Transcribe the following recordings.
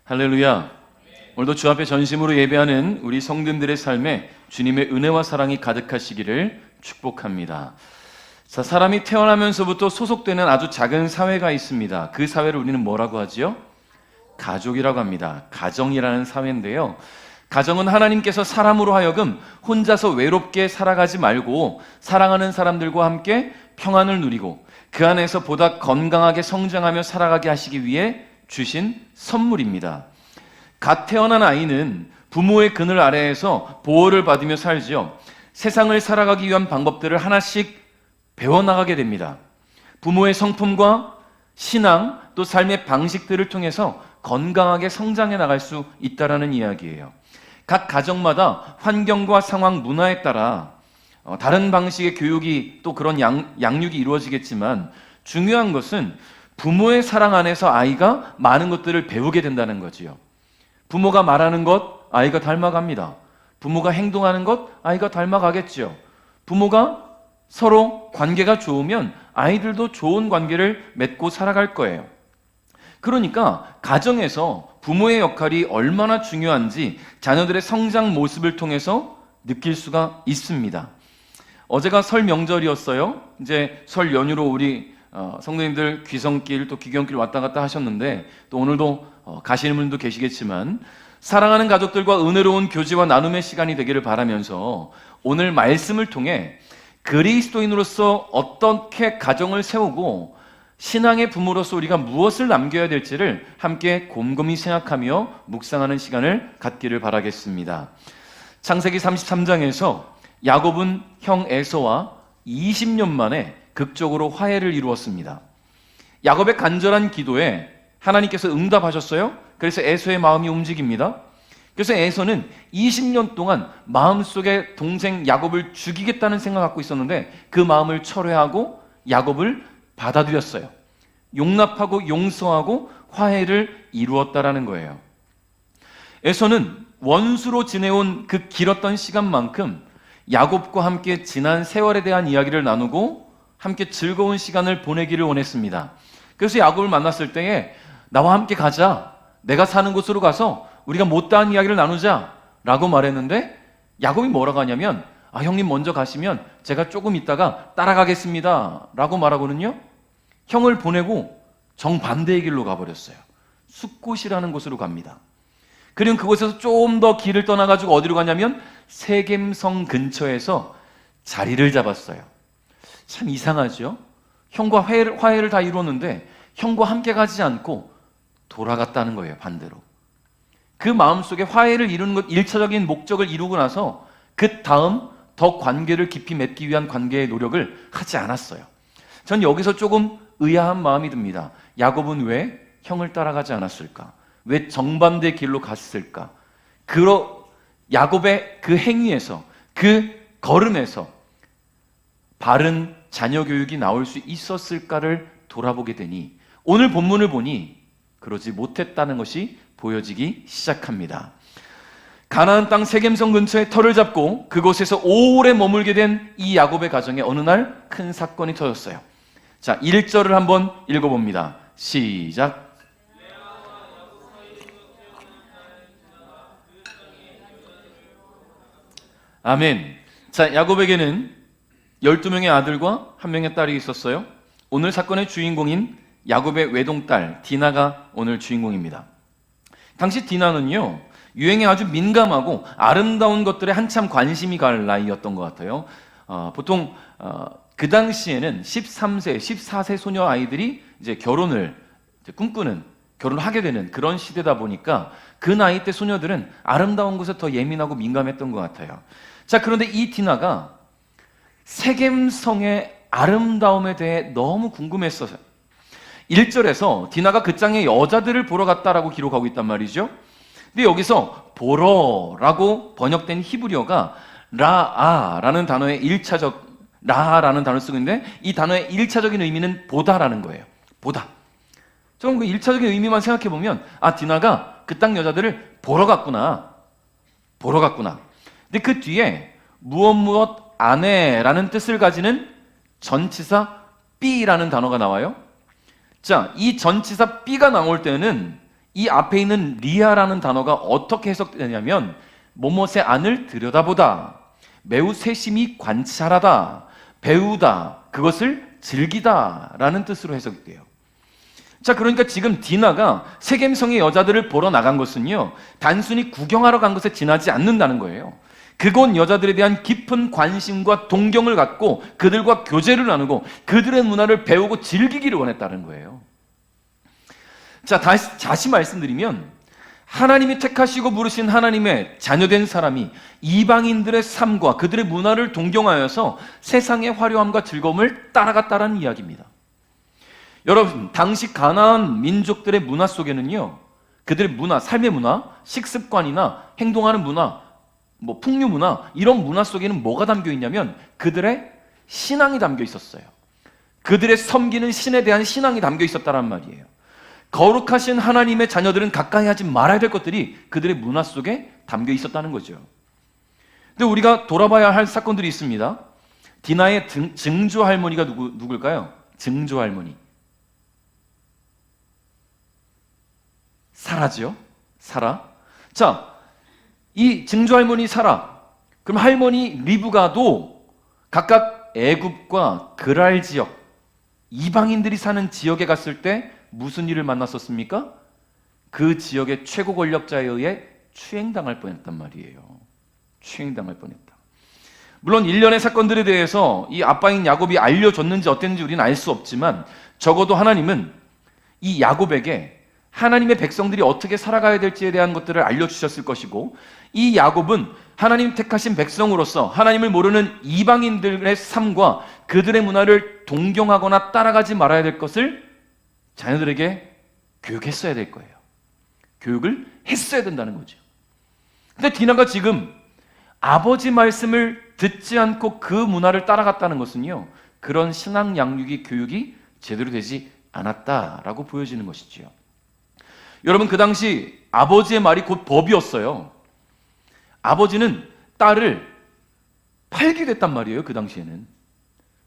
할렐루야. 오늘도 주 앞에 전심으로 예배하는 우리 성도님들의 삶에 주님의 은혜와 사랑이 가득하시기를 축복합니다. 자, 사람이 태어나면서부터 소속되는 아주 작은 사회가 있습니다. 그 사회를 우리는 뭐라고 하지요? 가족이라고 합니다. 가정이라는 사회인데요. 가정은 하나님께서 사람으로 하여금 혼자서 외롭게 살아가지 말고 사랑하는 사람들과 함께 평안을 누리고 그 안에서 보다 건강하게 성장하며 살아가게 하시기 위해 주신 선물입니다. 갓 태어난 아이는 부모의 그늘 아래에서 보호를 받으며 살지요. 세상을 살아가기 위한 방법들을 하나씩 배워나가게 됩니다. 부모의 성품과 신앙 또 삶의 방식들을 통해서 건강하게 성장해 나갈 수 있다는 이야기예요. 각 가정마다 환경과 상황, 문화에 따라 다른 방식의 교육이 또 그런 양육이 이루어지겠지만 중요한 것은 부모의 사랑 안에서 아이가 많은 것들을 배우게 된다는 거지요. 부모가 말하는 것, 아이가 닮아갑니다. 부모가 행동하는 것, 아이가 닮아가겠지요. 부모가 서로 관계가 좋으면 아이들도 좋은 관계를 맺고 살아갈 거예요. 그러니까 가정에서 부모의 역할이 얼마나 중요한지 자녀들의 성장 모습을 통해서 느낄 수가 있습니다. 어제가 설 명절이었어요. 이제 설 연휴로 우리 성도님들 귀성길 또 귀경길 왔다 갔다 하셨는데 또 오늘도 가시는 분도 계시겠지만 사랑하는 가족들과 은혜로운 교제와 나눔의 시간이 되기를 바라면서 오늘 말씀을 통해 그리스도인으로서 어떻게 가정을 세우고 신앙의 부모로서 우리가 무엇을 남겨야 될지를 함께 곰곰이 생각하며 묵상하는 시간을 갖기를 바라겠습니다. 창세기 33장에서 야곱은 형 에서와 20년 만에 극적으로 화해를 이루었습니다. 야곱의 간절한 기도에 하나님께서 응답하셨어요. 그래서 에서의 마음이 움직입니다. 그래서 에서는 20년 동안 마음속에 동생 야곱을 죽이겠다는 생각을 갖고 있었는데 그 마음을 철회하고 야곱을 받아들였어요. 용납하고 용서하고 화해를 이루었다라는 거예요. 에서는 원수로 지내온 그 길었던 시간만큼 야곱과 함께 지난 세월에 대한 이야기를 나누고 함께 즐거운 시간을 보내기를 원했습니다. 그래서 야곱을 만났을 때에 나와 함께 가자. 내가 사는 곳으로 가서 우리가 못다한 이야기를 나누자 라고 말했는데 야곱이 뭐라고 하냐면 형님 먼저 가시면 제가 조금 있다가 따라가겠습니다 라고 말하거든요. 형을 보내고 정반대의 길로 가버렸어요. 숫곳이라는 곳으로 갑니다. 그리고 그곳에서 좀 더 길을 떠나가지고 어디로 가냐면 세겜성 근처에서 자리를 잡았어요. 참 이상하죠? 형과 화해를 다 이루었는데 형과 함께 가지 않고 돌아갔다는 거예요. 반대로. 그 마음속에 화해를 이루는 것, 1차적인 목적을 이루고 나서 그 다음 더 관계를 깊이 맺기 위한 관계의 노력을 하지 않았어요. 전 여기서 조금 의아한 마음이 듭니다. 야곱은 왜 형을 따라가지 않았을까? 왜 정반대 길로 갔을까? 야곱의 그 행위에서, 그 걸음에서 바른 자녀 교육이 나올 수 있었을까를 돌아보게 되니 오늘 본문을 보니 그러지 못했다는 것이 보여지기 시작합니다. 가나안 땅 세겜성 근처에 터를 잡고 그곳에서 오래 머물게 된 이 야곱의 가정에 어느 날 큰 사건이 터졌어요. 자, 1절을 한번 읽어봅니다. 시작. 아멘. 자, 야곱에게는 12명의 아들과 1명의 딸이 있었어요. 오늘 사건의 주인공인 야곱의 외동딸 디나가 오늘 주인공입니다. 당시 디나는요, 유행에 아주 민감하고 아름다운 것들에 한참 관심이 갈 나이였던 것 같아요. 보통 그 당시에는 13세, 14세 소녀 아이들이 이제 결혼을 꿈꾸는, 결혼을 하게 되는 그런 시대다 보니까 그 나이 때 소녀들은 아름다운 것에 더 예민하고 민감했던 것 같아요. 자, 그런데 이 디나가 세겜성의 아름다움에 대해 너무 궁금했어요. 1절에서 디나가 그 땅에 여자들을 보러 갔다라고 기록하고 있단 말이죠. 근데 여기서 보러라고 번역된 히브리어가 라아라는 단어의 1차적, 라라는 단어를 쓰고 있는데 이 단어의 1차적인 의미는 보다라는 거예요. 보다. 좀 그 1차적인 의미만 생각해 보면 디나가 그 땅 여자들을 보러 갔구나. 보러 갔구나. 근데 그 뒤에 무엇 아내라는 뜻을 가지는 전치사 B라는 단어가 나와요. 자, 이 전치사 B가 나올 때는 이 앞에 있는 리아라는 단어가 어떻게 해석되냐면 뭐뭇의 안을 들여다보다, 매우 세심히 관찰하다, 배우다, 그것을 즐기다 라는 뜻으로 해석돼요. 자, 그러니까 지금 디나가 세겜성의 여자들을 보러 나간 것은요, 단순히 구경하러 간 것에 지나지 않는다는 거예요. 그곳 여자들에 대한 깊은 관심과 동경을 갖고 그들과 교제를 나누고 그들의 문화를 배우고 즐기기를 원했다는 거예요. 자, 다시 말씀드리면 하나님이 택하시고 부르신 하나님의 자녀된 사람이 이방인들의 삶과 그들의 문화를 동경하여서 세상의 화려함과 즐거움을 따라갔다라는 이야기입니다. 여러분, 당시 가나안 민족들의 문화 속에는요, 그들의 문화, 삶의 문화, 식습관이나 행동하는 문화, 풍류 문화, 이런 문화 속에는 뭐가 담겨 있냐면 그들의 신앙이 담겨 있었어요. 그들의 섬기는 신에 대한 신앙이 담겨 있었다란 말이에요. 거룩하신 하나님의 자녀들은 가까이 하지 말아야 될 것들이 그들의 문화 속에 담겨 있었다는 거죠. 근데 우리가 돌아봐야 할 사건들이 있습니다. 디나의 증조 할머니가 누굴까요? 증조 할머니. 사라죠. 사라. 자, 이 증조 할머니 사라, 그럼 할머니 리브가도 각각 애굽과 그랄 지역, 이방인들이 사는 지역에 갔을 때 무슨 일을 만났었습니까? 그 지역의 최고 권력자에 의해 추행당할 뻔했단 말이에요. 추행당할 뻔했다. 물론 일련의 사건들에 대해서 이 아빠인 야곱이 알려줬는지 어땠는지 우리는 알 수 없지만 적어도 하나님은 이 야곱에게 하나님의 백성들이 어떻게 살아가야 될지에 대한 것들을 알려주셨을 것이고, 이 야곱은 하나님 택하신 백성으로서 하나님을 모르는 이방인들의 삶과 그들의 문화를 동경하거나 따라가지 말아야 될 것을 자녀들에게 교육했어야 될 거예요. 교육을 했어야 된다는 거죠. 근데 디나가 지금 아버지 말씀을 듣지 않고 그 문화를 따라갔다는 것은요, 그런 신앙 양육이 교육이 제대로 되지 않았다라고 보여지는 것이지요. 여러분, 그 당시 아버지의 말이 곧 법이었어요. 아버지는 딸을 팔기도 했단 말이에요. 그 당시에는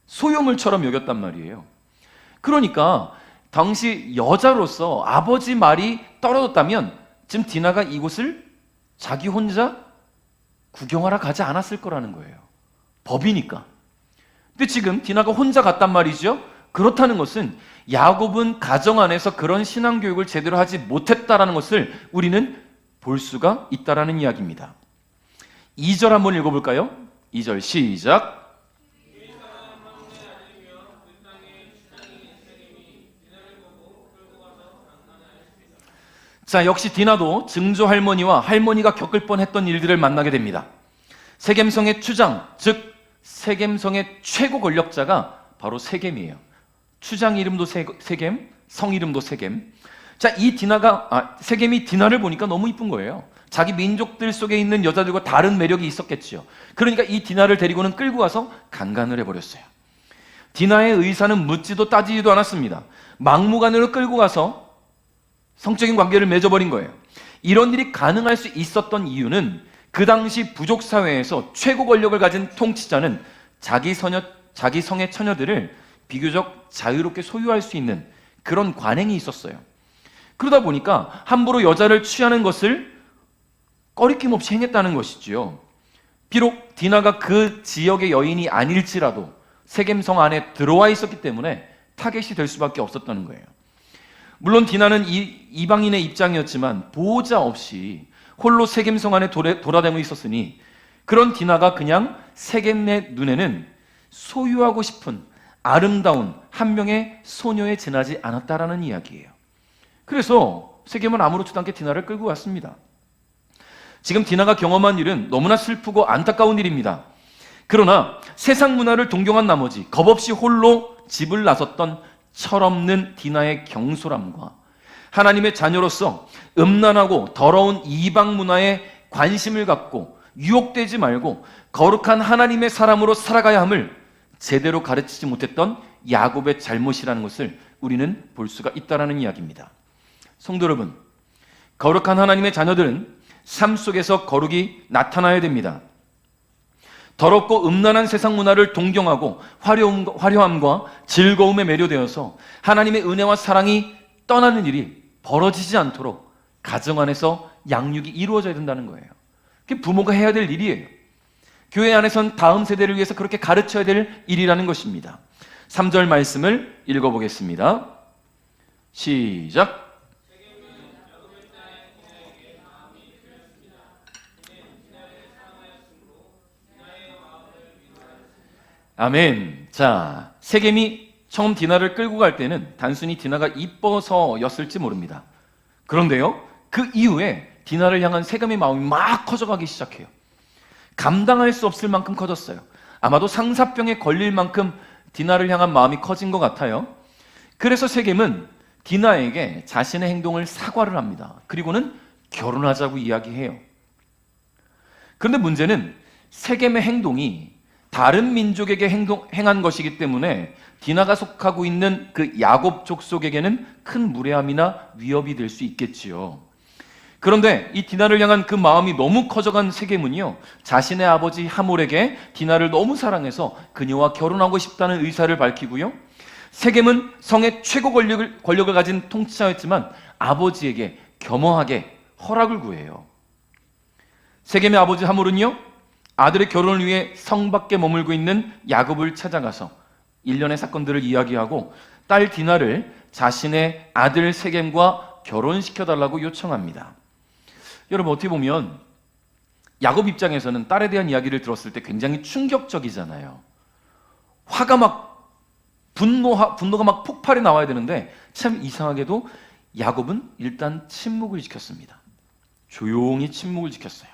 소유물처럼 여겼단 말이에요. 그러니까 당시 여자로서 아버지 말이 떨어졌다면 지금 디나가 이곳을 자기 혼자 구경하러 가지 않았을 거라는 거예요. 법이니까. 근데 지금 디나가 혼자 갔단 말이죠. 그렇다는 것은 야곱은 가정 안에서 그런 신앙교육을 제대로 하지 못했다라는 것을 우리는 볼 수가 있다라는 이야기입니다. 2절 한번 읽어볼까요? 2절 시작. 자, 역시 디나도 증조 할머니와 할머니가 겪을 뻔했던 일들을 만나게 됩니다. 세겜성의 추장, 즉 세겜성의 최고 권력자가 바로 세겜이에요. 추장 이름도 세겜, 성 이름도 세겜. 자, 이 세겜이 디나를 보니까 너무 이쁜 거예요. 자기 민족들 속에 있는 여자들과 다른 매력이 있었겠지요. 그러니까 이 디나를 데리고는 끌고 가서 강간을 해버렸어요. 디나의 의사는 묻지도 따지지도 않았습니다. 막무가내로 끌고 가서 성적인 관계를 맺어버린 거예요. 이런 일이 가능할 수 있었던 이유는 그 당시 부족 사회에서 최고 권력을 가진 통치자는 자기 성의 처녀들을 비교적 자유롭게 소유할 수 있는 그런 관행이 있었어요. 그러다 보니까 함부로 여자를 취하는 것을 꺼리낌 없이 행했다는 것이지요. 비록 디나가 그 지역의 여인이 아닐지라도 세겜성 안에 들어와 있었기 때문에 타겟이 될 수밖에 없었다는 거예요. 물론 디나는 이방인의 입장이었지만 보호자 없이 홀로 세겜성 안에 돌아다니고 있었으니 그런 디나가 그냥 세겜의 눈에는 소유하고 싶은 아름다운 한 명의 소녀에 지나지 않았다라는 이야기예요. 그래서 세겜은 아무렇지도 않게 디나를 끌고 왔습니다. 지금 디나가 경험한 일은 너무나 슬프고 안타까운 일입니다. 그러나 세상 문화를 동경한 나머지 겁없이 홀로 집을 나섰던 철없는 디나의 경솔함과 하나님의 자녀로서 음란하고 더러운 이방 문화에 관심을 갖고 유혹되지 말고 거룩한 하나님의 사람으로 살아가야 함을 제대로 가르치지 못했던 야곱의 잘못이라는 것을 우리는 볼 수가 있다는 이야기입니다. 성도 여러분, 거룩한 하나님의 자녀들은 삶 속에서 거룩이 나타나야 됩니다. 더럽고 음란한 세상 문화를 동경하고 화려함과 즐거움에 매료되어서 하나님의 은혜와 사랑이 떠나는 일이 벌어지지 않도록 가정 안에서 양육이 이루어져야 된다는 거예요. 그게 부모가 해야 될 일이에요. 교회 안에선 다음 세대를 위해서 그렇게 가르쳐야 될 일이라는 것입니다. 3절 말씀을 읽어보겠습니다. 시작. 아멘. 자, 세겜이 처음 디나를 끌고 갈 때는 단순히 디나가 이뻐서였을지 모릅니다. 그런데요, 그 이후에 디나를 향한 세겜의 마음이 막 커져가기 시작해요. 감당할 수 없을 만큼 커졌어요. 아마도 상사병에 걸릴 만큼 디나를 향한 마음이 커진 것 같아요. 그래서 세겜은 디나에게 자신의 행동을 사과를 합니다. 그리고는 결혼하자고 이야기해요. 그런데 문제는 세겜의 행동이 다른 민족에게 행한 것이기 때문에 디나가 속하고 있는 그 야곱 족속에게는 큰 무례함이나 위협이 될 수 있겠지요. 그런데 이 디나를 향한 그 마음이 너무 커져간 세겜은요, 자신의 아버지 하몰에게 디나를 너무 사랑해서 그녀와 결혼하고 싶다는 의사를 밝히고요, 세겜은 성의 최고 권력을 가진 통치자였지만 아버지에게 겸허하게 허락을 구해요. 세겜의 아버지 하몰은요, 아들의 결혼을 위해 성 밖에 머물고 있는 야곱을 찾아가서 일련의 사건들을 이야기하고 딸 디나를 자신의 아들 세겜과 결혼시켜달라고 요청합니다. 여러분, 어떻게 보면 야곱 입장에서는 딸에 대한 이야기를 들었을 때 굉장히 충격적이잖아요. 화가 막 분노가 막 폭발이 나와야 되는데 참 이상하게도 야곱은 일단 침묵을 지켰습니다. 조용히 침묵을 지켰어요.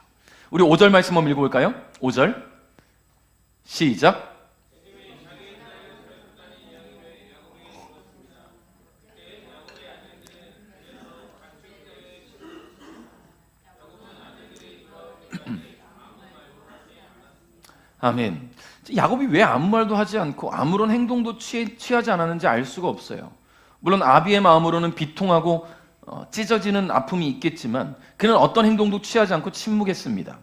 우리 5절 말씀 한번 읽어볼까요? 5절 시작. 아멘. 야곱이 왜 아무 말도 하지 않고 아무런 행동도 취하지 않았는지 알 수가 없어요. 물론 아비의 마음으로는 비통하고 찢어지는 아픔이 있겠지만 그는 어떤 행동도 취하지 않고 침묵했습니다.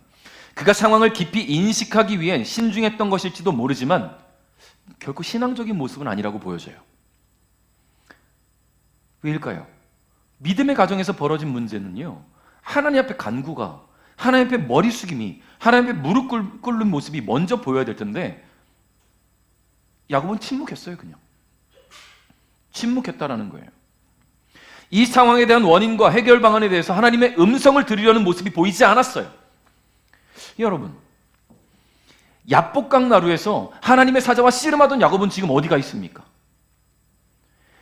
그가 상황을 깊이 인식하기 위해 신중했던 것일지도 모르지만 결코 신앙적인 모습은 아니라고 보여져요. 왜일까요? 믿음의 가정에서 벌어진 문제는요, 하나님 앞에 간구가, 하나님 앞에 머리 숙임이, 하나님 앞에 무릎 꿇는 모습이 먼저 보여야 될 텐데 야곱은 침묵했어요. 그냥 침묵했다라는 거예요. 이 상황에 대한 원인과 해결 방안에 대해서 하나님의 음성을 들으려는 모습이 보이지 않았어요. 여러분, 야복강 나루에서 하나님의 사자와 씨름하던 야곱은 지금 어디가 있습니까?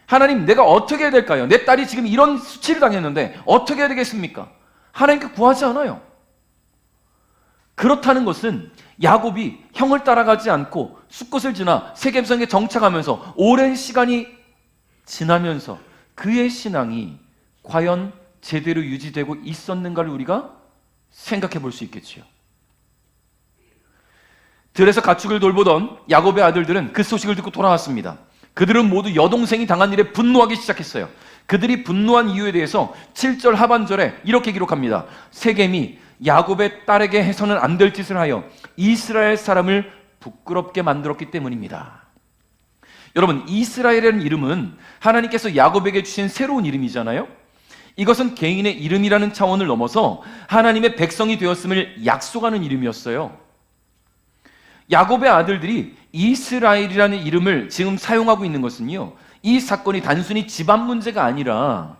하나님, 내가 어떻게 해야 될까요? 내 딸이 지금 이런 수치를 당했는데 어떻게 해야 되겠습니까? 하나님께 구하지 않아요. 그렇다는 것은 야곱이 형을 따라가지 않고 숫곳을 지나 세겜성에 정착하면서 오랜 시간이 지나면서 그의 신앙이 과연 제대로 유지되고 있었는가를 우리가 생각해 볼 수 있겠지요. 들에서 가축을 돌보던 야곱의 아들들은 그 소식을 듣고 돌아왔습니다. 그들은 모두 여동생이 당한 일에 분노하기 시작했어요. 그들이 분노한 이유에 대해서 7절 하반절에 이렇게 기록합니다. 세겜이 야곱의 딸에게 해서는 안 될 짓을 하여 이스라엘 사람을 부끄럽게 만들었기 때문입니다. 여러분, 이스라엘이라는 이름은 하나님께서 야곱에게 주신 새로운 이름이잖아요. 이것은 개인의 이름이라는 차원을 넘어서 하나님의 백성이 되었음을 약속하는 이름이었어요. 야곱의 아들들이 이스라엘이라는 이름을 지금 사용하고 있는 것은요, 이 사건이 단순히 집안 문제가 아니라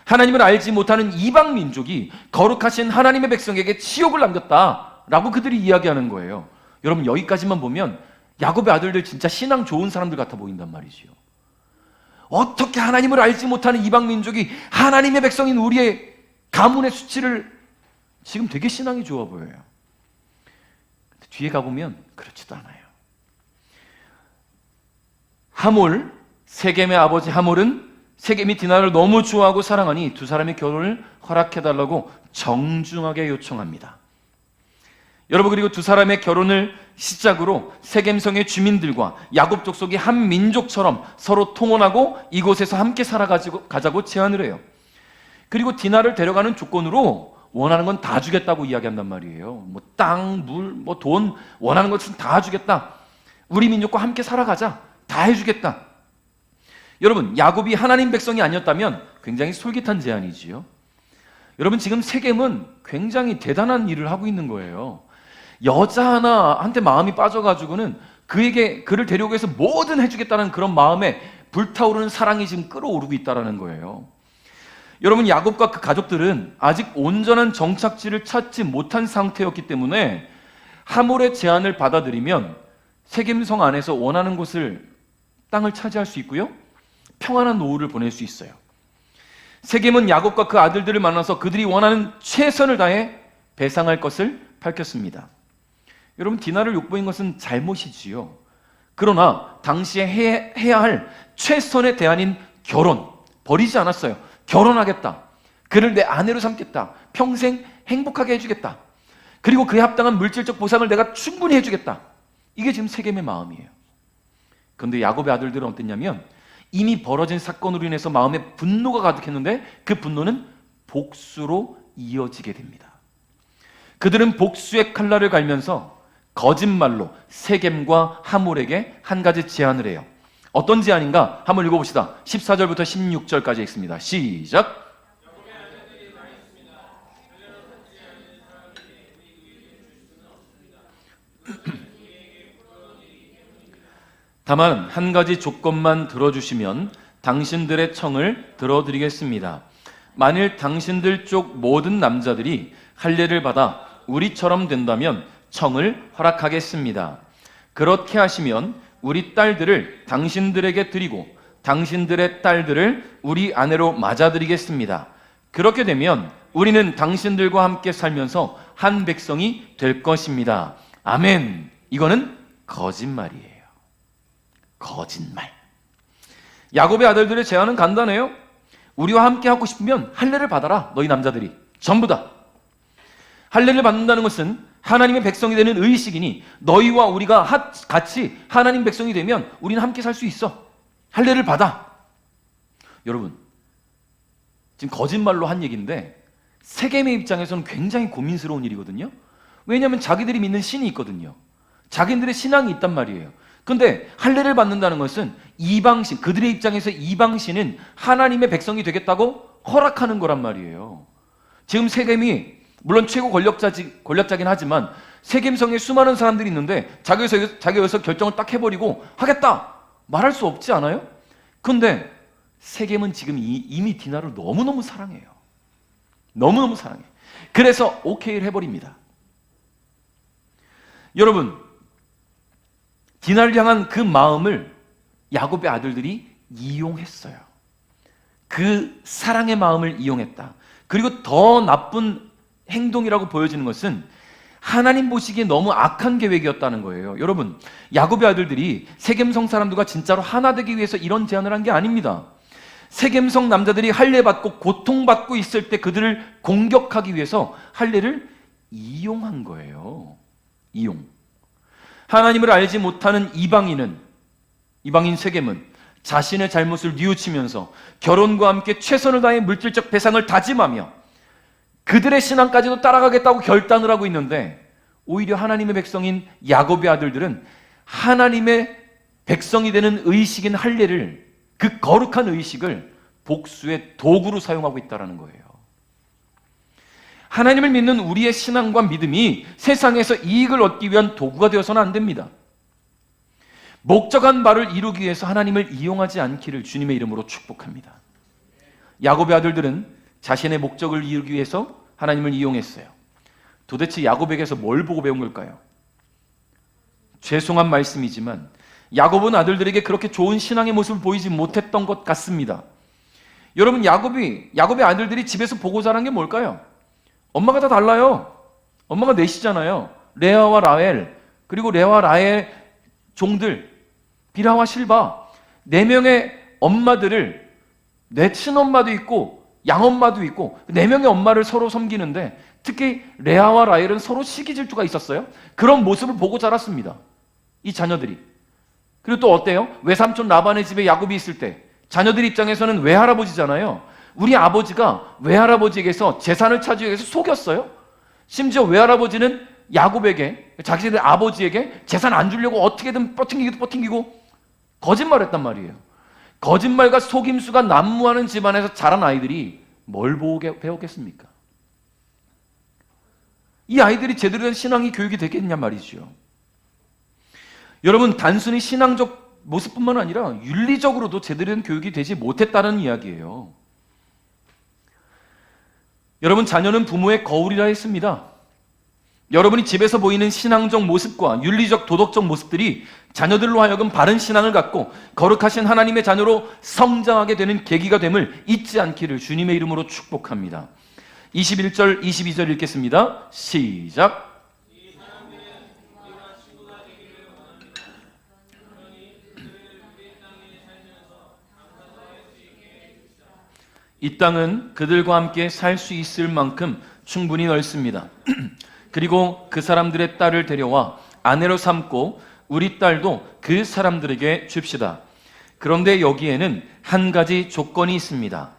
하나님을 알지 못하는 이방 민족이 거룩하신 하나님의 백성에게 치욕을 남겼다라고 그들이 이야기하는 거예요. 여러분, 여기까지만 보면 야곱의 아들들 진짜 신앙 좋은 사람들 같아 보인단 말이지요. 어떻게 하나님을 알지 못하는 이방 민족이 하나님의 백성인 우리의 가문의 수치를, 지금 되게 신앙이 좋아 보여요. 뒤에 가보면 그렇지도 않아요. 하몰, 세겜의 아버지 하몰은 세겜이 디나를 너무 좋아하고 사랑하니 두 사람의 결혼을 허락해달라고 정중하게 요청합니다. 여러분, 그리고 두 사람의 결혼을 시작으로 세겜성의 주민들과 야곱 족속이 한 민족처럼 서로 통혼하고 이곳에서 함께 살아가자고 제안을 해요. 그리고 디나를 데려가는 조건으로 원하는 건 다 주겠다고 이야기한단 말이에요. 뭐 땅, 물, 뭐 돈, 원하는 것은 다 주겠다. 우리 민족과 함께 살아가자. 다 해주겠다. 여러분, 야곱이 하나님 백성이 아니었다면 굉장히 솔깃한 제안이지요. 여러분, 지금 세겜은 굉장히 대단한 일을 하고 있는 거예요. 여자 하나한테 마음이 빠져가지고는 그를 데려오기 위해서 뭐든 해주겠다는 그런 마음에 불타오르는 사랑이 지금 끌어오르고 있다는 거예요. 여러분, 야곱과 그 가족들은 아직 온전한 정착지를 찾지 못한 상태였기 때문에 하몰의 제안을 받아들이면 세겜성 안에서 원하는 곳을, 땅을 차지할 수 있고요, 평안한 노후를 보낼 수 있어요. 세겜은 야곱과 그 아들들을 만나서 그들이 원하는 최선을 다해 배상할 것을 밝혔습니다. 여러분, 디나를 욕보인 것은 잘못이지요. 그러나 당시에 해야 할 최선의 대안인 결혼, 버리지 않았어요. 결혼하겠다. 그를 내 아내로 삼겠다. 평생 행복하게 해주겠다. 그리고 그에 합당한 물질적 보상을 내가 충분히 해주겠다. 이게 지금 세겜의 마음이에요. 그런데 야곱의 아들들은 어땠냐면 이미 벌어진 사건으로 인해서 마음에 분노가 가득했는데 그 분노는 복수로 이어지게 됩니다. 그들은 복수의 칼날을 갈면서 거짓말로 세겜과 하몰에게 한 가지 제안을 해요. 어떤 제안인가? 한번 읽어봅시다. 14절부터 16절까지 읽습니다. 시작! 다만 한 가지 조건만 들어주시면 당신들의 청을 들어드리겠습니다. 만일 당신들 쪽 모든 남자들이 할례를 받아 우리처럼 된다면 청을 허락하겠습니다. 그렇게 하시면 우리 딸들을 당신들에게 드리고 당신들의 딸들을 우리 아내로 맞아드리겠습니다. 그렇게 되면 우리는 당신들과 함께 살면서 한 백성이 될 것입니다. 아멘. 이거는 거짓말이에요. 거짓말. 야곱의 아들들의 제안은 간단해요. 우리와 함께 하고 싶으면 할례를 받아라. 너희 남자들이 전부 다. 할례를 받는다는 것은 하나님의 백성이 되는 의식이니 너희와 우리가 같이 하나님 백성이 되면 우리는 함께 살 수 있어. 할례를 받아. 여러분, 지금 거짓말로 한 얘기인데 세겜의 입장에서는 굉장히 고민스러운 일이거든요. 왜냐하면 자기들이 믿는 신이 있거든요. 자기들의 신앙이 있단 말이에요. 그런데 할례를 받는다는 것은 이방신, 그들의 입장에서 이방신은 하나님의 백성이 되겠다고 허락하는 거란 말이에요. 지금 세겜이 물론 최고 권력자긴 하지만 세겜성에 수많은 사람들이 있는데 자기가 여기서 결정을 딱 해버리고 하겠다 말할 수 없지 않아요? 그런데 세겜은 지금 이미 디나를 너무너무 사랑해요. 너무너무 사랑해. 그래서 오케이를 해버립니다. 여러분, 디나를 향한 그 마음을 야곱의 아들들이 이용했어요. 그 사랑의 마음을 이용했다. 그리고 더 나쁜 행동이라고 보여지는 것은 하나님 보시기에 너무 악한 계획이었다는 거예요. 여러분, 야곱의 아들들이 세겜성 사람들과 진짜로 하나 되기 위해서 이런 제안을 한 게 아닙니다. 세겜성 남자들이 할례받고 고통받고 있을 때 그들을 공격하기 위해서 할례를 이용한 거예요. 이용. 하나님을 알지 못하는 이방인 세겜은 자신의 잘못을 뉘우치면서 결혼과 함께 최선을 다해 물질적 배상을 다짐하며 그들의 신앙까지도 따라가겠다고 결단을 하고 있는데 오히려 하나님의 백성인 야곱의 아들들은 하나님의 백성이 되는 의식인 할례를, 그 거룩한 의식을 복수의 도구로 사용하고 있다는 거예요. 하나님을 믿는 우리의 신앙과 믿음이 세상에서 이익을 얻기 위한 도구가 되어서는 안 됩니다. 목적한 바를 이루기 위해서 하나님을 이용하지 않기를 주님의 이름으로 축복합니다. 야곱의 아들들은 자신의 목적을 이루기 위해서 하나님을 이용했어요. 도대체 야곱에게서 뭘 보고 배운 걸까요? 죄송한 말씀이지만 야곱은 아들들에게 그렇게 좋은 신앙의 모습을 보이지 못했던 것 같습니다. 여러분, 야곱의 아들들이 집에서 보고 자란 게 뭘까요? 엄마가 다 달라요. 엄마가 넷이잖아요. 레아와 라헬, 그리고 레아와 라헬의 종들 빌하와 실바, 4명의 엄마들을, 내 친엄마도 있고 양엄마도 있고 4명의 엄마를 서로 섬기는데 특히 레아와 라헬은 서로 시기 질투가 있었어요. 그런 모습을 보고 자랐습니다, 이 자녀들이. 그리고 또 어때요? 외삼촌 라반의 집에 야곱이 있을 때 자녀들 입장에서는 외할아버지잖아요. 우리 아버지가 외할아버지에게서 재산을 차지하기 위해서 속였어요. 심지어 외할아버지는 야곱에게, 자기들 아버지에게 재산 안 주려고 어떻게든 버팅기고 거짓말했단 말이에요. 거짓말과 속임수가 난무하는 집안에서 자란 아이들이 뭘 보고 배웠겠습니까? 이 아이들이 제대로 된 신앙이 교육이 되겠냐 말이죠. 여러분, 단순히 신앙적 모습뿐만 아니라 윤리적으로도 제대로 된 교육이 되지 못했다는 이야기예요. 여러분, 자녀는 부모의 거울이라 했습니다. 여러분이 집에서 보이는 신앙적 모습과 윤리적 도덕적 모습들이 자녀들로 하여금 바른 신앙을 갖고 거룩하신 하나님의 자녀로 성장하게 되는 계기가 됨을 잊지 않기를 주님의 이름으로 축복합니다. 21절, 22절 읽겠습니다. 시작. 이 땅은 그들과 함께 살 수 있을 만큼 충분히 넓습니다. 그리고 그 사람들의 딸을 데려와 아내로 삼고 우리 딸도 그 사람들에게 줍시다. 그런데 여기에는 한 가지 조건이 있습니다.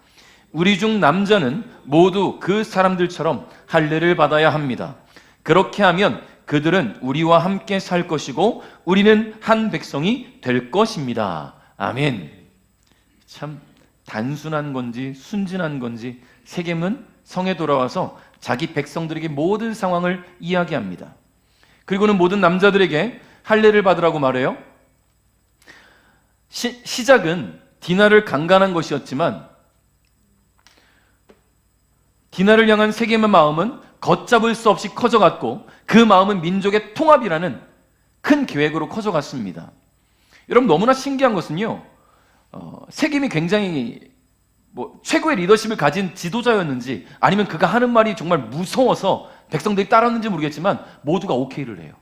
우리 중 남자는 모두 그 사람들처럼 할례를 받아야 합니다. 그렇게 하면 그들은 우리와 함께 살 것이고 우리는 한 백성이 될 것입니다. 아멘. 참 단순한 건지 순진한 건지 세겜은 성에 돌아와서 자기 백성들에게 모든 상황을 이야기합니다. 그리고는 모든 남자들에게 할례를 받으라고 말해요. 시작은 디나를 강간한 것이었지만 디나를 향한 세겜의 마음은 걷잡을 수 없이 커져갔고 그 마음은 민족의 통합이라는 큰 계획으로 커져갔습니다. 여러분, 너무나 신기한 것은요, 세겜이 굉장히 최고의 리더십을 가진 지도자였는지 아니면 그가 하는 말이 정말 무서워서 백성들이 따랐는지 모르겠지만 모두가 오케이를 해요.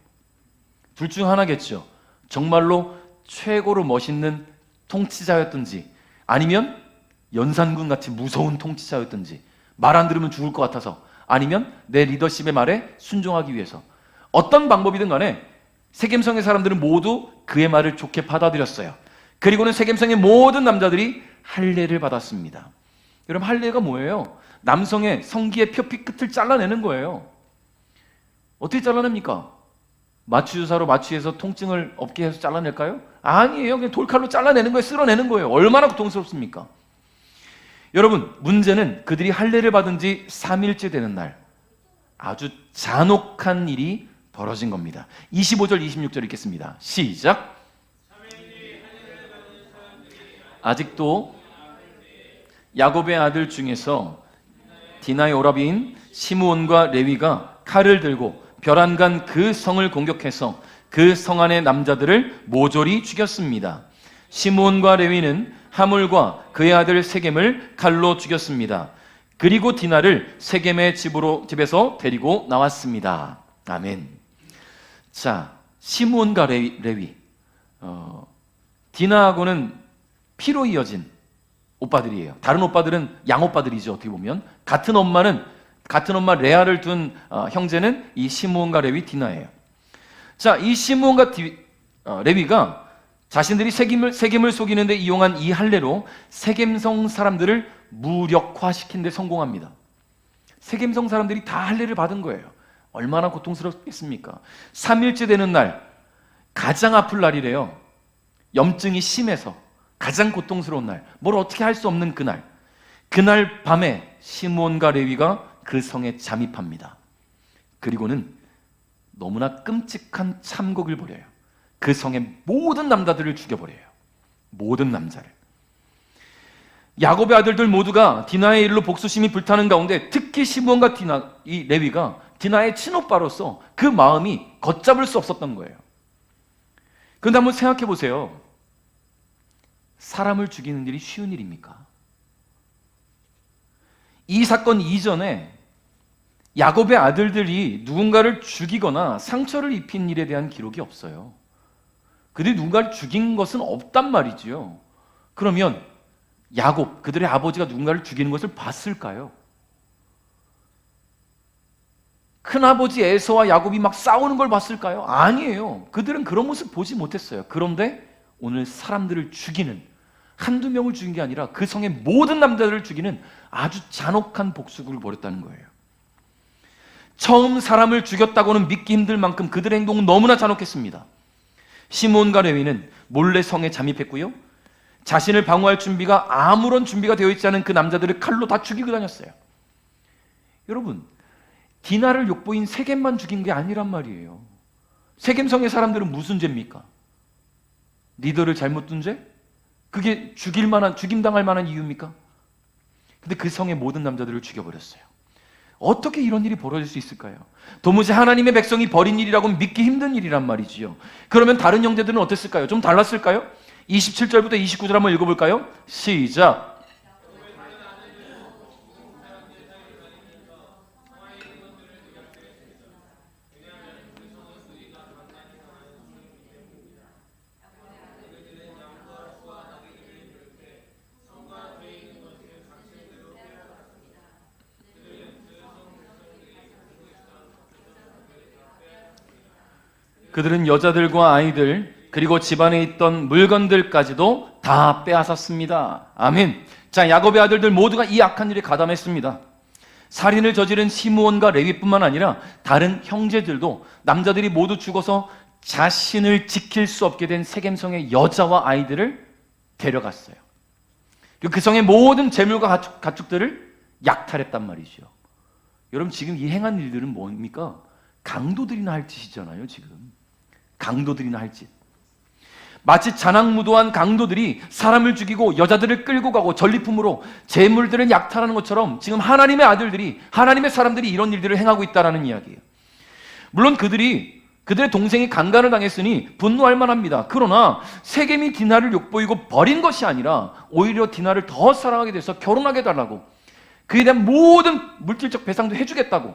둘 중 하나겠죠. 정말로 최고로 멋있는 통치자였든지 아니면 연산군 같이 무서운 통치자였든지 말 안 들으면 죽을 것 같아서 아니면 내 리더십의 말에 순종하기 위해서 어떤 방법이든 간에 세겜성의 사람들은 모두 그의 말을 좋게 받아들였어요. 그리고는 세겜성의 모든 남자들이 할례를 받았습니다. 여러분, 할례가 뭐예요? 남성의 성기의 표피 끝을 잘라내는 거예요. 어떻게 잘라냅니까? 마취주사로 마취해서 통증을 없게 해서 잘라낼까요? 아니에요. 그냥 돌칼로 잘라내는 거예요. 쓸어내는 거예요. 얼마나 고통스럽습니까? 여러분, 문제는 그들이 할례를 받은 지 3일째 되는 날 아주 잔혹한 일이 벌어진 겁니다. 25절, 26절 읽겠습니다. 시작. 아직도 야곱의 아들 중에서 디나의 오라비인 시므온과 레위가 칼을 들고 벼랑간 그 성을 공격해서 그 성 안의 남자들을 모조리 죽였습니다. 시므온과 레위는 하물과 그의 아들 세겜을 칼로 죽였습니다. 그리고 디나를 세겜의 집에서 데리고 나왔습니다. 아멘. 자, 시므온과 레위, 디나하고는 피로 이어진 오빠들이에요. 다른 오빠들은 양오빠들이죠. 어떻게 보면 같은 엄마 레아를 둔 형제는 이 시므온과 레위, 디나예요. 자, 이 시므온과 레위가 자신들이 세겜을 속이는데 이용한 이 할례로 세겜성 사람들을 무력화시킨 데 성공합니다. 세겜성 사람들이 다 할례를 받은 거예요. 얼마나 고통스럽겠습니까? 3일째 되는 날, 가장 아플 날이래요. 염증이 심해서 가장 고통스러운 날, 뭘 어떻게 할 수 없는 그날 밤에 시므온과 레위가 그 성에 잠입합니다. 그리고는 너무나 끔찍한 참곡을 벌여요. 그 성의 모든 남자들을 죽여버려요. 모든 남자를. 야곱의 아들들 모두가 디나의 일로 복수심이 불타는 가운데 특히 시므온과 이 레위가 디나의 친오빠로서 그 마음이 걷잡을 수 없었던 거예요. 그런데 한번 생각해 보세요. 사람을 죽이는 일이 쉬운 일입니까? 이 사건 이전에 야곱의 아들들이 누군가를 죽이거나 상처를 입힌 일에 대한 기록이 없어요. 그들이 누군가를 죽인 것은 없단 말이지요. 그러면 야곱, 그들의 아버지가 누군가를 죽이는 것을 봤을까요? 큰아버지 에서와 야곱이 막 싸우는 걸 봤을까요? 아니에요. 그들은 그런 모습 보지 못했어요. 그런데 오늘 사람들을 죽이는, 한두 명을 죽인 게 아니라 그 성의 모든 남자들을 죽이는 아주 잔혹한 복수를 벌였다는 거예요. 처음 사람을 죽였다고는 믿기 힘들 만큼 그들의 행동은 너무나 잔혹했습니다. 시므온과 레위는 몰래 성에 잠입했고요. 자신을 방어할 준비가 아무런 준비가 되어 있지 않은 그 남자들을 칼로 다 죽이고 다녔어요. 여러분, 디나를 욕보인 세겜만 죽인 게 아니란 말이에요. 세겜성의 사람들은 무슨 죄입니까? 리더를 잘못 둔 죄? 그게 죽임당할 만한 이유입니까? 근데 그 성의 모든 남자들을 죽여버렸어요. 어떻게 이런 일이 벌어질 수 있을까요? 도무지 하나님의 백성이 벌인 일이라고 믿기 힘든 일이란 말이지요. 그러면 다른 형제들은 어땠을까요? 좀 달랐을까요? 27절부터 29절 한번 읽어볼까요? 시작. 그들은 여자들과 아이들 그리고 집안에 있던 물건들까지도 다 빼앗았습니다. 아멘. 자, 야곱의 아들들 모두가 이 악한 일에 가담했습니다. 살인을 저지른 시므온과 레위뿐만 아니라 다른 형제들도 남자들이 모두 죽어서 자신을 지킬 수 없게 된 세겜성의 여자와 아이들을 데려갔어요. 그리고 그 성의 모든 재물과 가축들을 약탈했단 말이죠. 여러분, 지금 이 행한 일들은 뭡니까? 강도들이나 할 짓이잖아요. 지금 강도들이나 할 짓. 마치 잔악무도한 강도들이 사람을 죽이고 여자들을 끌고 가고 전리품으로 재물들을 약탈하는 것처럼 지금 하나님의 아들들이, 하나님의 사람들이 이런 일들을 행하고 있다는 이야기예요. 물론 그들의 동생이 강간을 당했으니 분노할 만합니다. 그러나 세겜이 디나를 욕보이고 버린 것이 아니라 오히려 디나를 더 사랑하게 돼서 결혼하게 달라고, 그에 대한 모든 물질적 배상도 해주겠다고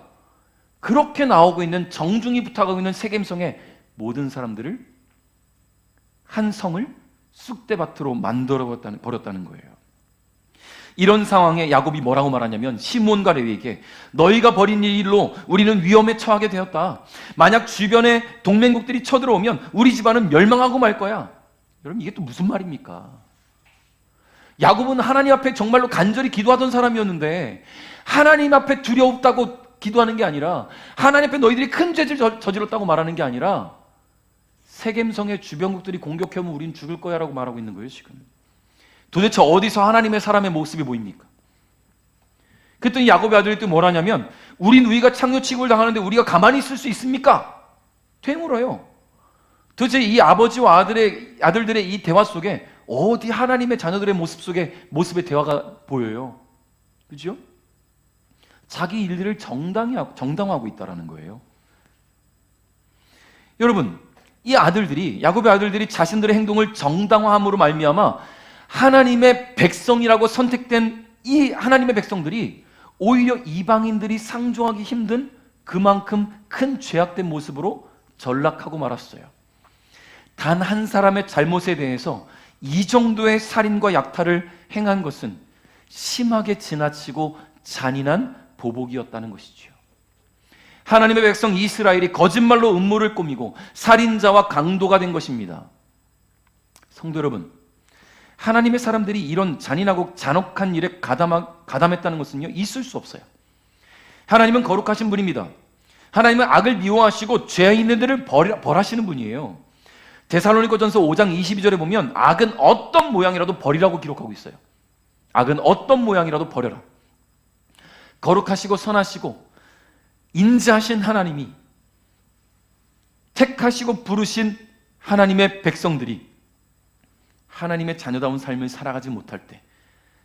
그렇게 나오고 있는, 정중히 부탁하고 있는 세겜성의 모든 사람들을, 한 성을 쑥대밭으로 만들어 버렸다는 거예요. 이런 상황에 야곱이 뭐라고 말하냐면, 시므온과 레위에게 너희가 벌인 이 일로 우리는 위험에 처하게 되었다. 만약 주변에 동맹국들이 쳐들어오면 우리 집안은 멸망하고 말 거야. 여러분, 이게 또 무슨 말입니까? 야곱은 하나님 앞에 정말로 간절히 기도하던 사람이었는데, 하나님 앞에 두려웠다고 기도하는 게 아니라, 하나님 앞에 너희들이 큰 죄를 저질렀다고 말하는 게 아니라, 세겜성의 주변국들이 공격해오면 우린 죽을 거야 라고 말하고 있는 거예요. 지금 도대체 어디서 하나님의 사람의 모습이 보입니까? 그랬더니 야곱의 아들이 또 뭘 하냐면, 우린 우리가 창녀취급을 당하는데 우리가 가만히 있을 수 있습니까? 되물어요. 도대체 이 아버지와 아들들의 이 대화 속에 어디 하나님의 자녀들의 모습의 대화가 보여요? 그죠? 자기 일들을 정당화하고 있다는 거예요. 여러분, 이 아들들이, 야곱의 아들들이 자신들의 행동을 정당화함으로 말미암아 하나님의 백성이라고 선택된 이 하나님의 백성들이 오히려 이방인들이 상종하기 힘든 그만큼 큰 죄악된 모습으로 전락하고 말았어요. 단 한 사람의 잘못에 대해서 이 정도의 살인과 약탈을 행한 것은 심하게 지나치고 잔인한 보복이었다는 것이죠. 하나님의 백성 이스라엘이 거짓말로 음모를 꾸미고 살인자와 강도가 된 것입니다. 성도 여러분, 하나님의 사람들이 이런 잔인하고 잔혹한 일에 가담했다는 것은요, 있을 수 없어요. 하나님은 거룩하신 분입니다. 하나님은 악을 미워하시고 죄 있는 데를 벌하시는 분이에요. 데살로니가전서 5장 22절에 보면 악은 어떤 모양이라도 버리라고 기록하고 있어요. 악은 어떤 모양이라도 버려라. 거룩하시고 선하시고 인자하신 하나님이, 택하시고 부르신 하나님의 백성들이 하나님의 자녀다운 삶을 살아가지 못할 때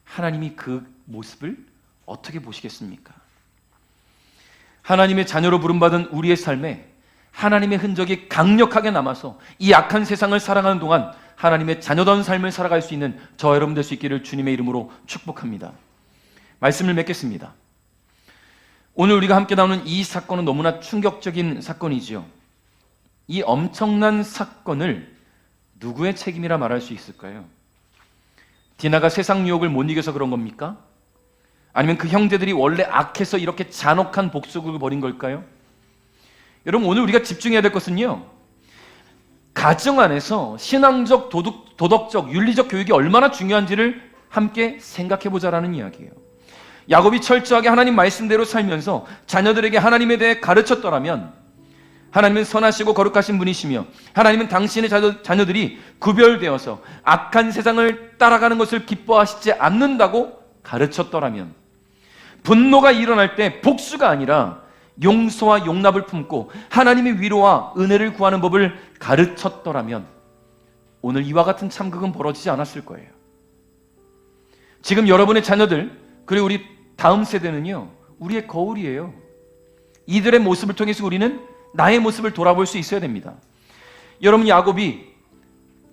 하나님이 그 모습을 어떻게 보시겠습니까? 하나님의 자녀로 부름받은 우리의 삶에 하나님의 흔적이 강력하게 남아서 이 악한 세상을 살아가는 동안 하나님의 자녀다운 삶을 살아갈 수 있는 저와 여러분 될 수 있기를 주님의 이름으로 축복합니다. 말씀을 맺겠습니다. 오늘 우리가 함께 나누는 이 사건은 너무나 충격적인 사건이지요. 이 엄청난 사건을 누구의 책임이라 말할 수 있을까요? 디나가 세상 유혹을 못 이겨서 그런 겁니까? 아니면 그 형제들이 원래 악해서 이렇게 잔혹한 복수극을 벌인 걸까요? 여러분, 오늘 우리가 집중해야 될 것은요, 가정 안에서 신앙적, 도덕적, 윤리적 교육이 얼마나 중요한지를 함께 생각해보자라는 이야기예요. 야곱이 철저하게 하나님 말씀대로 살면서 자녀들에게 하나님에 대해 가르쳤더라면, 하나님은 선하시고 거룩하신 분이시며 하나님은 당신의 자녀들이 구별되어서 악한 세상을 따라가는 것을 기뻐하시지 않는다고 가르쳤더라면, 분노가 일어날 때 복수가 아니라 용서와 용납을 품고 하나님의 위로와 은혜를 구하는 법을 가르쳤더라면 오늘 이와 같은 참극은 벌어지지 않았을 거예요. 지금 여러분의 자녀들, 그리고 우리 다음 세대는요, 우리의 거울이에요. 이들의 모습을 통해서 우리는 나의 모습을 돌아볼 수 있어야 됩니다. 여러분, 야곱이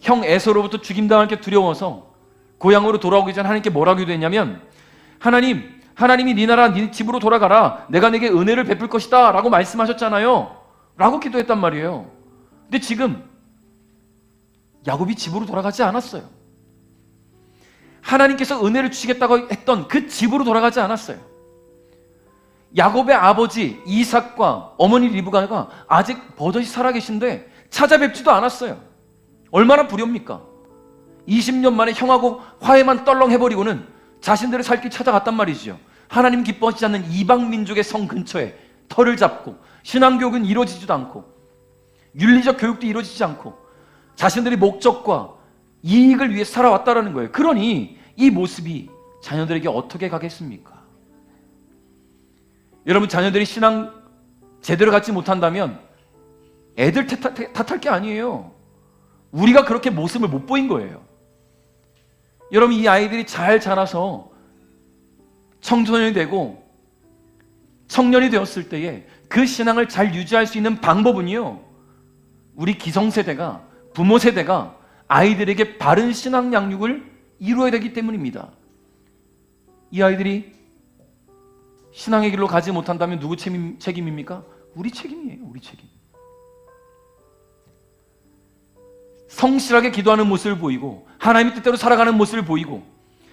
형 에서로부터 죽임당할 게 두려워서 고향으로 돌아오기 전 하나님께 뭐라고 기도했냐면, 하나님이 네 나라 네 집으로 돌아가라, 내가 네게 은혜를 베풀 것이다 라고 말씀하셨잖아요 라고 기도했단 말이에요. 근데 지금 야곱이 집으로 돌아가지 않았어요. 하나님께서 은혜를 주시겠다고 했던 그 집으로 돌아가지 않았어요. 야곱의 아버지 이삭과 어머니 리브가가 아직 버젓이 살아계신데 찾아뵙지도 않았어요. 얼마나 불효입니까? 20년 만에 형하고 화해만 떨렁해버리고는 자신들의 살 길 찾아갔단 말이지요. 하나님 기뻐하지 않는 이방 민족의 성 근처에 터를 잡고 신앙교육은 이루어지지도 않고 윤리적 교육도 이루어지지 않고 자신들의 목적과 이익을 위해 살아왔다라는 거예요. 그러니 이 모습이 자녀들에게 어떻게 가겠습니까? 여러분, 자녀들이 신앙 제대로 갖지 못한다면 애들 탓할 게 아니에요. 우리가 그렇게 모습을 못 보인 거예요. 여러분, 이 아이들이 잘 자라서 청소년이 되고 청년이 되었을 때에 그 신앙을 잘 유지할 수 있는 방법은요, 우리 기성세대가, 부모 세대가 아이들에게 바른 신앙 양육을 이루어야 되기 때문입니다. 이 아이들이 신앙의 길로 가지 못한다면 누구 책임입니까? 우리 책임이에요. 우리 책임. 성실하게 기도하는 모습을 보이고 하나님의 뜻대로 살아가는 모습을 보이고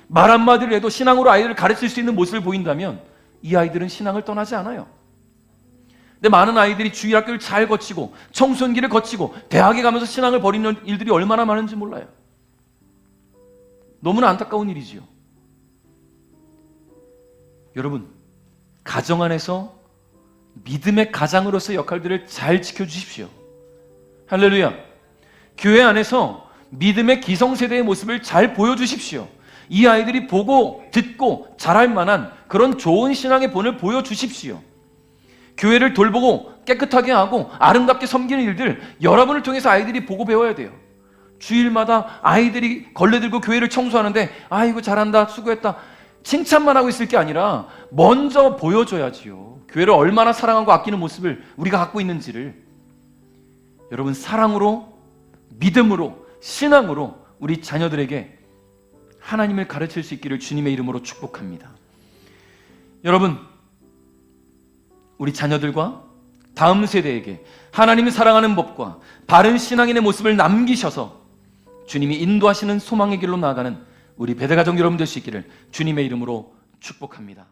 말 한마디를 해도 신앙으로 아이들을 가르칠 수 있는 모습을 보인다면 이 아이들은 신앙을 떠나지 않아요. 근데 많은 아이들이 주일학교를 잘 거치고 청소년기를 거치고 대학에 가면서 신앙을 버리는 일들이 얼마나 많은지 몰라요. 너무나 안타까운 일이지요. 여러분, 가정 안에서 믿음의 가장으로서의 역할들을 잘 지켜주십시오. 할렐루야. 교회 안에서 믿음의 기성세대의 모습을 잘 보여주십시오. 이 아이들이 보고 듣고 자랄 만한 그런 좋은 신앙의 본을 보여주십시오. 교회를 돌보고 깨끗하게 하고 아름답게 섬기는 일들 여러분을 통해서 아이들이 보고 배워야 돼요. 주일마다 아이들이 걸레들고 교회를 청소하는데 아이고 잘한다, 수고했다, 칭찬만 하고 있을 게 아니라 먼저 보여줘야지요. 교회를 얼마나 사랑하고 아끼는 모습을 우리가 갖고 있는지를. 여러분, 사랑으로, 믿음으로, 신앙으로 우리 자녀들에게 하나님을 가르칠 수 있기를 주님의 이름으로 축복합니다. 여러분, 우리 자녀들과 다음 세대에게 하나님을 사랑하는 법과 바른 신앙인의 모습을 남기셔서 주님이 인도하시는 소망의 길로 나아가는 우리 배대가족 여러분 될 수 있기를 주님의 이름으로 축복합니다.